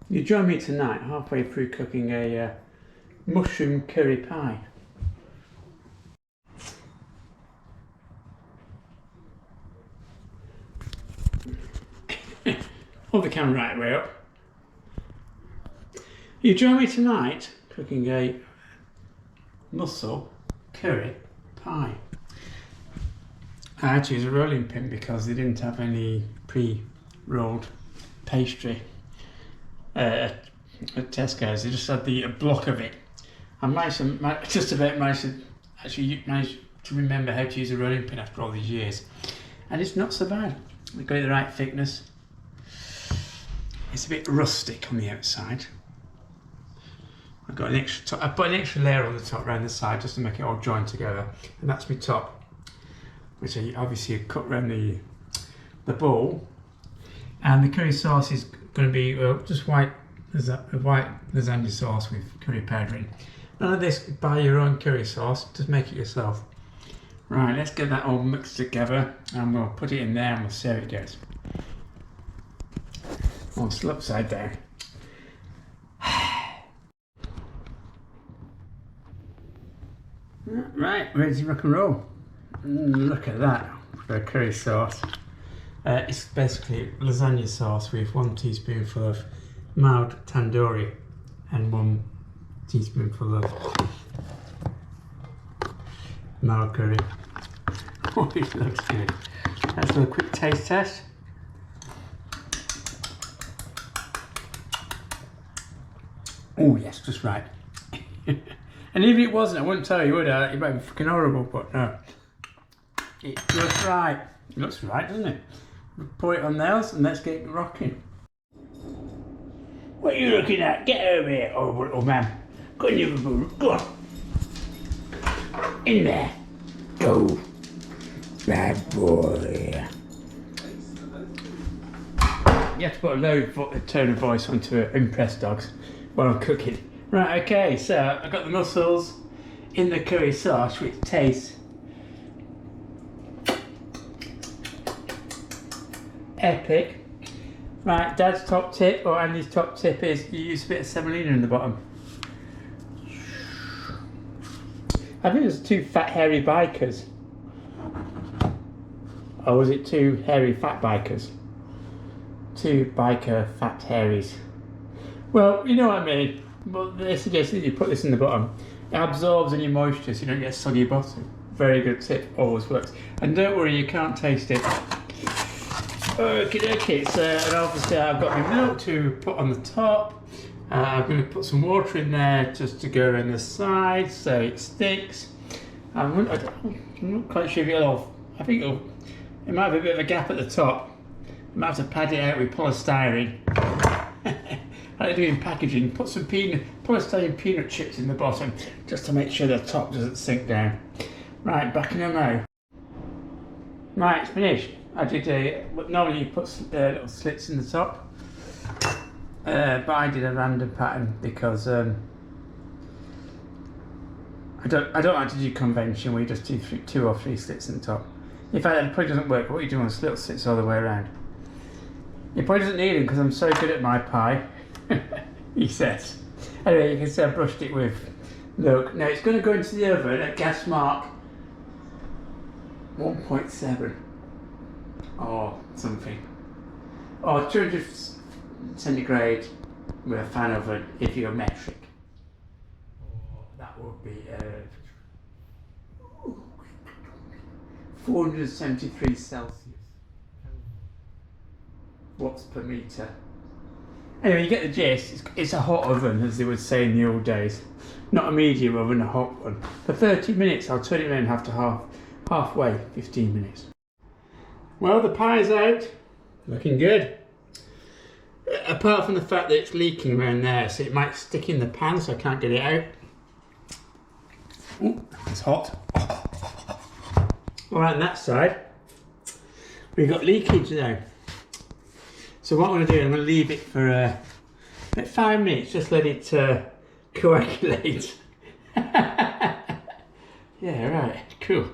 You join me tonight halfway through cooking a mushroom curry pie. Hold the camera right way up. You join me tonight cooking a mussel curry pie. I had to use a rolling pin because they didn't have any pre-rolled pastry at Tesco's. They just had a block of it. I just about managed to remember how to use a rolling pin after all these years, and it's not so bad. We got it the right thickness. It's a bit rustic on the outside. I put an extra layer on the top around the side just to make it all join together, and that's my top, which I obviously cut around the bowl. And the curry sauce is going to be just white lasagna sauce with curry powder in. None of this, buy your own curry sauce, just make it yourself. Right, let's get that all mixed together and we'll put it in there and we'll see how it goes. Oh, still upside down. Right, ready to rock and roll. Look at that for a curry sauce. It's basically lasagna sauce with 1 teaspoonful of mild tandoori and 1 teaspoonful of mild curry. Oh, it looks good. Let's do a quick taste test. Oh yes, just right. And even if it wasn't, I wouldn't tell you, would I? It might be fucking horrible, but no. It looks right. It looks right, doesn't it? Pour it on nails and let's get rocking. What are you looking at? Get over here, oh man. Go in your boo. Go on. In there. Go. Bad boy. You have to put a low tone of voice onto impress dogs while I'm cooking. Right, okay, so I've got the mussels in the curry sauce, which tastes epic. Right, Dad's top tip, or Andy's top tip, is you use a bit of semolina in the bottom. I think there's 2 fat hairy bikers. Or was it 2 hairy fat bikers? 2 biker fat hairies. Well, you know what I mean. But they suggest that you put this in the bottom. It absorbs any moisture so you don't get a soggy bottom. Very good tip, always works. And don't worry, you can't taste it. Okay, so and obviously I've got my milk to put on the top. I'm going to put some water in there just to go around the side so it sticks. I'm not quite sure if it'll, it might have a bit of a gap at the top. I might have to pad it out with polystyrene. Like I do in packaging, put some polystyrene peanut chips in the bottom just to make sure the top doesn't sink down. Right, back in the now. Right, it's finished. I did normally you put little slits in the top, but I did a random pattern because I don't like to do convention where you just do 2 or 3 slits in the top. In fact, it probably doesn't work. What you do is little slits all the way around. It probably doesn't need them because I'm so good at my pie. He says. Anyway, you can see I brushed it with milk. Now it's going to go into the oven at gas mark 1.7 or something, or 200 centigrade with a fan oven if you're metric. Or that would be 473 Celsius. Watts per metre. Anyway, you get the gist. It's a hot oven, as they would say in the old days. Not a medium oven, a hot one. For 30 minutes, I'll turn it around halfway, 15 minutes. Well, the pie's out. Looking good. Apart from the fact that it's leaking around there, so it might stick in the pan, so I can't get it out. Ooh, it's hot. All right, on that side, we've got leakage now. So what I'm going to do, I'm going to leave it for about 5 minutes, just let it coagulate. Yeah, right, cool.